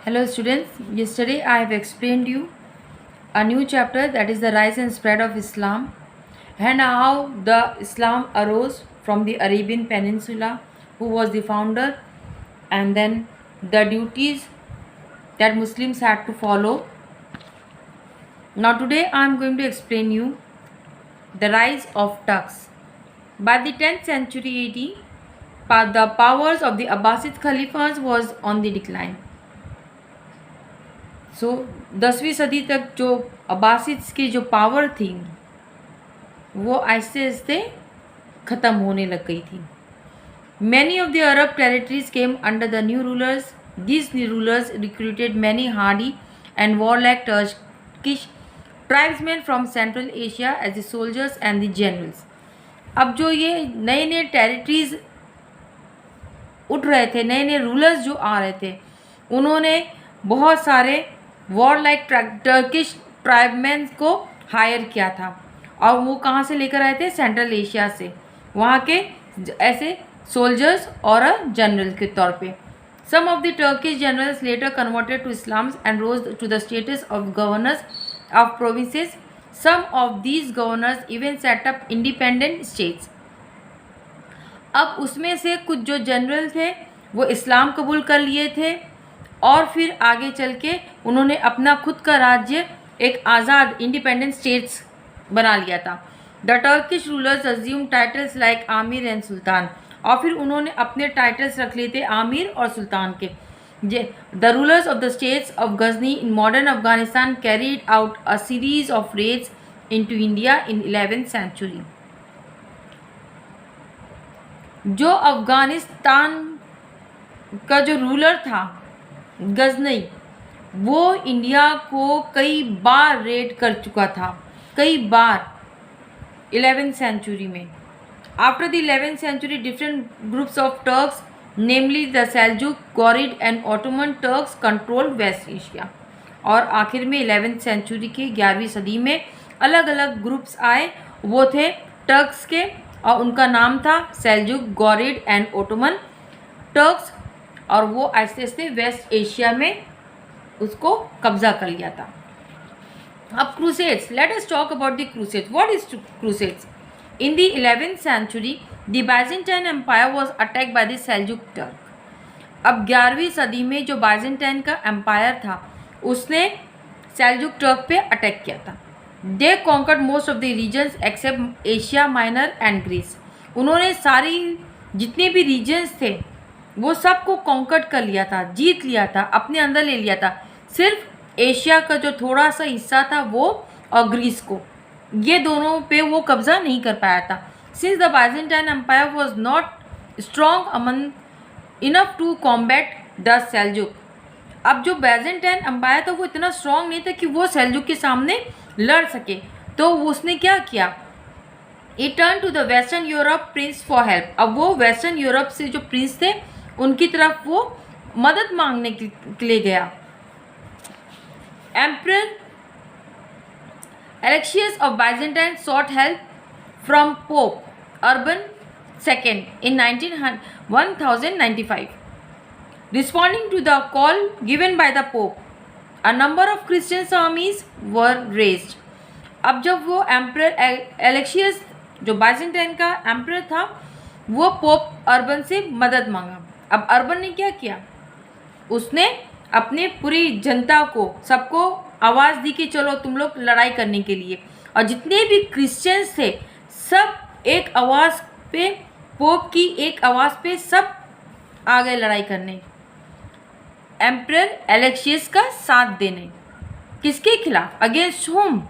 Hello students, yesterday I have explained you a new chapter, that is the rise and spread of Islam, and how the Islam arose from the Arabian Peninsula, who was the founder, and then the duties that Muslims had to follow. Now today I am going to explain you the rise of Turks. By the 10th century AD, the powers of the Abbasid Khalifas was on the decline. सो 10वीं सदी तक जो अब्बासिड्स की जो power थी वो आहिस्ते आहिस्ते ख़त्म होने लग गई थी. Many of the Arab territories came under the new rulers. These new rulers recruited many hardy and warlike Turkish tribesmen from Central Asia as the soldiers and the generals. अब जो ये नए नए टेरिटरीज उठ रहे थे, नए नए रूलर्स जो आ रहे थे, उन्होंने बहुत सारे वॉर लाइक टर्किश ट्राइबमैन को हायर किया था. और वो कहाँ से लेकर आए थे? सेंट्रल एशिया से. वहाँ के ऐसे सोल्जर्स और जनरल के तौर पे. Some of the Turkish generals later converted to Islam and rose to the status of governors of provinces. Some of these governors even set up independent states. अब उसमें से कुछ जो जनरल थे वो इस्लाम कबूल कर लिए थे और फिर आगे चल के उन्होंने अपना खुद का राज्य एक आज़ाद इंडिपेंडेंट स्टेट्स बना लिया था. The Turkish rulers assume titles like amir and sultan. और फिर उन्होंने अपने टाइटल्स रख लिए थे आमिर और सुल्तान के. The rulers of the states of Ghazni in modern Afghanistan carried out a series of raids into India in 11th century. जो अफगानिस्तान का जो रूलर था गजनई, वो इंडिया को कई बार रेड कर चुका था, कई बार 11th सेंचुरी में. After the 11th century different groups of Turks namely the Seljuk, Ghurid and Ottoman Turks controlled West Asia. और आखिर में 11th सेंचुरी की 11वीं सदी में अलग अलग ग्रुप्स आए. वो थे टर्क्स के और उनका नाम था Seljuk, Ghurid and Ottoman Turks. और वो आहिस्ते आहिस्ते वेस्ट एशिया में उसको कब्जा कर लिया था. अब crusades, let us talk about the crusades. What is crusades? In the 11th century the Byzantine empire was attacked by the Seljuk Turk. अब 11वीं सदी में जो बाइजेंटाइन का एम्पायर था उसने सेल्जुक टर्क पे अटैक किया था. They conquered most of the regions except Asia Minor and Greece. उन्होंने सारी जितने भी रीजन्स थे वो सबको कॉन्कर्ड कर लिया था, जीत लिया था, अपने अंदर ले लिया था. सिर्फ एशिया का जो थोड़ा सा हिस्सा था वो और ग्रीस को, ये दोनों पे वो कब्जा नहीं कर पाया था. Since the Byzantine empire was not strong among enough to combat the Seljuk. अब जो बाइजेंटाइन एम्पायर था वो इतना स्ट्रॉन्ग नहीं था कि वो सेल्जुक के सामने लड़ सके. तो उसने क्या किया? It turn to the western Europe prince for help. अब वो वेस्टर्न यूरोप से जो प्रिंस थे उनकी तरफ वो मदद मांगने के लिए गया. Emperor Alexius of Byzantine sought help from Pope Urban II in 1095. Responding to the call given by the Pope, a number of Christian armies were raised. अब जब वो एम्परर एलेक्शियस जो बाइजेंटाइन का एम्परर था वो पोप अर्बन से मदद मांगा. अब अर्बन ने क्या किया? उसने अपने पूरी जनता को, सबको आवाज़ दी कि चलो तुम लोग लड़ाई करने के लिए. और जितने भी क्रिश्चियंस थे सब एक आवाज़ पे, पोप की एक आवाज़ पे सब आ गए लड़ाई करने, एम्परर एलेक्शियस का साथ देने. किसके खिलाफ? Against home?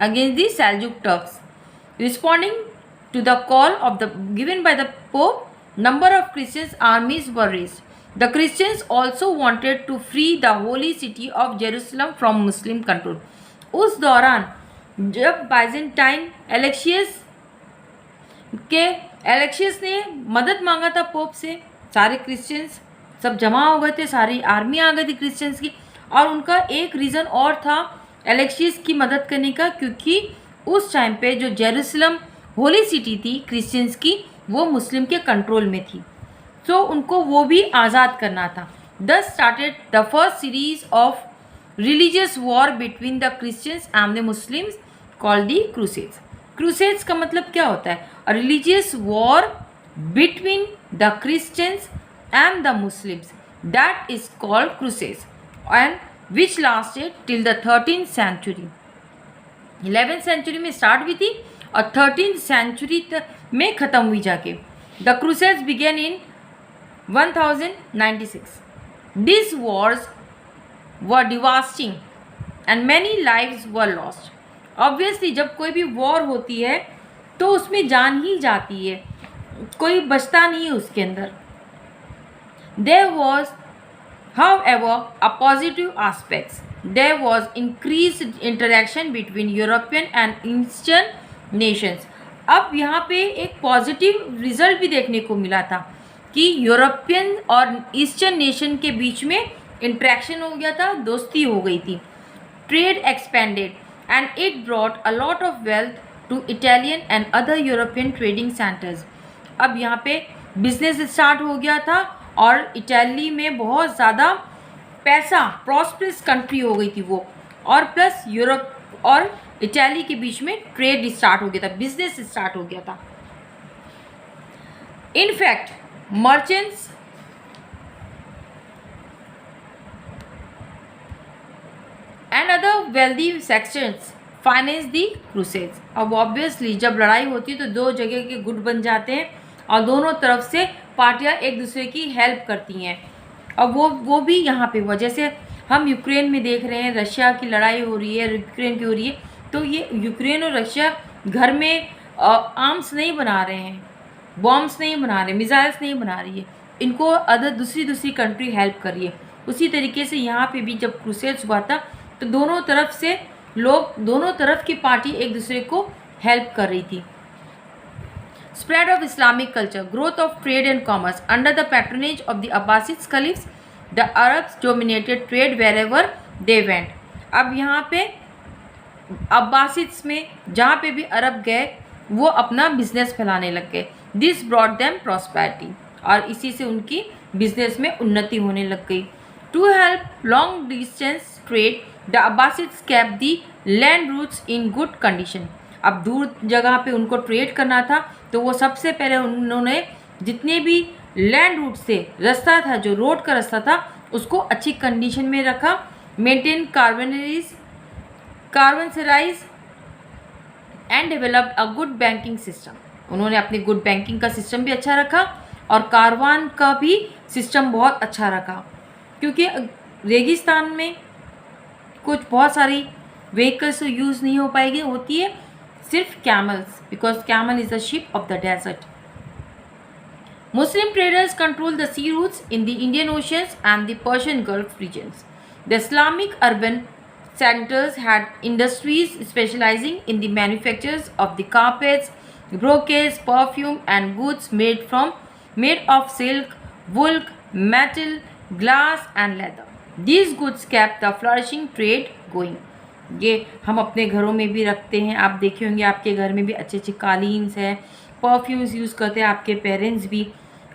Against the Seljuk Turks. Responding to the call of the given by the pope, number of Christian armies were raised. The Christians also wanted to free the holy city of Jerusalem from Muslim control. उस दौरान जब Byzantine एलेक्शियस ने मदद मांगा था pope से, सारे Christians सब जमा हो गए थे, सारी आर्मी आ गई थी क्रिश्चियंस की. और उनका एक रीज़न और था एलेक्शियस की मदद करने का, क्योंकि उस टाइम पे जो जेरूसलम होली सिटी थी क्रिश्चियंस की वो मुस्लिम के कंट्रोल में थी. तो उनको वो भी आज़ाद करना था. thus started the first series of religious war between the Christians and the Muslims called the Crusades. Crusades का मतलब क्या होता है? A religious war between the Christians and the Muslims, that is called Crusades, and which lasted till the 13th century. 11th century में start हुई थी और 13th century में ख़त्म हुई जाके. The Crusades began in 1096. These wars were devastating and many lives were lost. Obviously जब कोई भी वॉर होती है तो उसमें जान ही जाती है, कोई बचता नहीं है उसके अंदर. There was, however, a positive aspects. There was increased interaction between European and Eastern nations. अब यहाँ पे एक पॉजिटिव रिजल्ट भी देखने को मिला था कि यूरोपियन और ईस्टर्न नेशन के बीच में इंट्रैक्शन हो गया था, दोस्ती हो गई थी. Trade expanded and it brought a lot of wealth to Italian and other European trading centres. अब यहाँ पे बिजनेस स्टार्ट हो गया था और इटाली में बहुत ज़्यादा पैसा, प्रॉस्परस कंट्री हो गई थी वो, और प्लस यूरोप और इटाली के बीच में ट्रेड स्टार्ट हो गया था, बिजनेस स्टार्ट हो गया था. In fact merchants and other wealthy sections finance the crusades. अब ऑब्वियसली जब लड़ाई होती है तो दो जगह के गुट बन जाते हैं और दोनों तरफ से पार्टियां एक दूसरे की हेल्प करती हैं. अब वो भी यहाँ पे हुआ. जैसे हम यूक्रेन में देख रहे हैं, रशिया की लड़ाई हो रही है, यूक्रेन की हो रही है, तो ये यूक्रेन और रशिया घर में आर्म्स नहीं बना रहे हैं, बॉम्ब्स नहीं बना रहे, मिसाइल्स नहीं बना रही है, इनको अदर दूसरी कंट्री हेल्प कर रही है. उसी तरीके से यहाँ पे भी जब क्रूसेड्स हुआ था तो दोनों तरफ से लोग, दोनों तरफ की पार्टी एक दूसरे को हेल्प कर रही थी. Spread of Islamic culture, growth of trade and commerce. Under the patronage of the Abbasid caliphs, the Arabs dominated trade wherever they went. अब यहाँ पे अब्बासिड्स में जहाँ पे भी अरब गए वो अपना बिजनेस फैलाने लग गए. This brought them prosperity, और इसी से उनकी बिजनेस में उन्नति होने लग गई. To help long distance trade, the Abbasids kept the land routes in good condition. अब दूर जगह पे उनको ट्रेड करना था तो वो सबसे पहले उन्होंने जितने भी लैंड रूट से रास्ता था, जो रोड का रास्ता था, उसको अच्छी कंडीशन में रखा. Maintain caravanserais and developed a good banking system. उन्होंने अपनी गुड बैंकिंग का सिस्टम भी अच्छा रखा और कारवान का भी सिस्टम बहुत अच्छा रखा, क्योंकि रेगिस्तान में कुछ बहुत सारी व्हीकल्स यूज़ नहीं हो पाएगी, होती है सिर्फ camels, because camel is the ship of the desert. Muslim traders controlled the sea routes in the Indian Oceans and the Persian Gulf regions. The Islamic urban centers had industries specializing in the manufactures of the carpets, brocades, perfume, and goods made of silk, wool, metal, glass, and leather. These goods kept the flourishing trade going. ये हम अपने घरों में भी रखते हैं. आप देखे होंगे आपके घर में भी अच्छे अच्छे कालीन्स हैं, परफ्यूम्स यूज़ करते हैं आपके पेरेंट्स भी,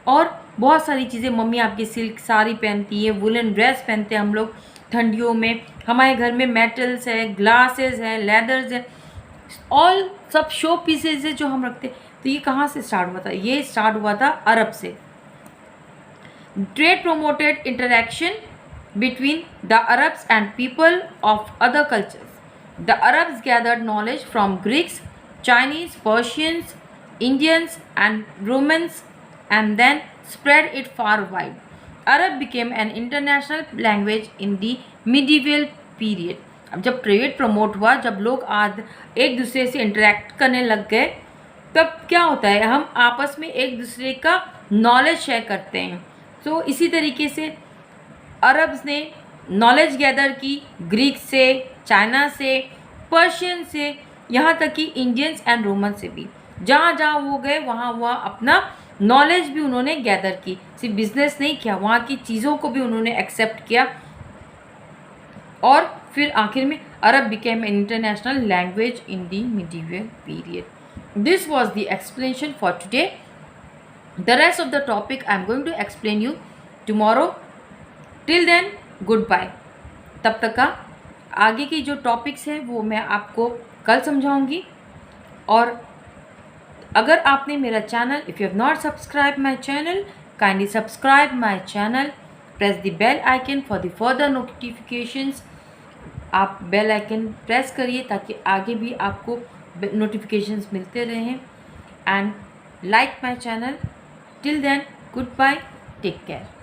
और बहुत सारी चीज़ें. मम्मी आपकी सिल्क साड़ी पहनती है, वुलन ड्रेस पहनते हैं हम लोग ठंडियों में. हमारे घर में मेटल्स है, ग्लासेस है, लेदर्स है, ऑल सब शो पीसेज है जो हम रखते हैं. तो ये कहाँ से स्टार्ट हुआ था? ये स्टार्ट हुआ था अरब से. Trade promoted interaction between the Arabs and people of other cultures. The Arabs gathered knowledge from Greeks, Chinese, Persians, Indians, and Romans, and then spread it far wide. Arab became an international language in the medieval period. अब जब trade promote हुआ, जब लोग आज एक दूसरे से interact करने लग गए, तब क्या होता है, हम आपस में एक दूसरे का नॉलेज शेयर करते हैं. तो इसी तरीके से अरब्स ने नॉलेज गैदर की ग्रीक से, चाइना से, पर्शियन से, यहाँ तक कि इंडियंस एंड रोमन से भी. जहाँ जहाँ वो गए वहाँ वहाँ अपना नॉलेज भी उन्होंने गैदर की. सिर्फ बिजनेस नहीं किया, वहाँ की चीज़ों को भी उन्होंने एक्सेप्ट किया. और फिर आखिर में Arab became an international language in the medieval period. This was the explanation for today. The rest of the topic I am going to explain you tomorrow. Till then goodbye. तब तक का आगे की जो topics हैं वो मैं आपको कल समझाऊंगी। और अगर आपने मेरा channel, if you have not subscribe my channel, kindly subscribe my channel, press the bell icon for the further notifications. आप बेल आइकन प्रेस करिए ताकि आगे भी आपको नोटिफिकेशंस मिलते रहें। And like my channel. Till then goodbye, take care.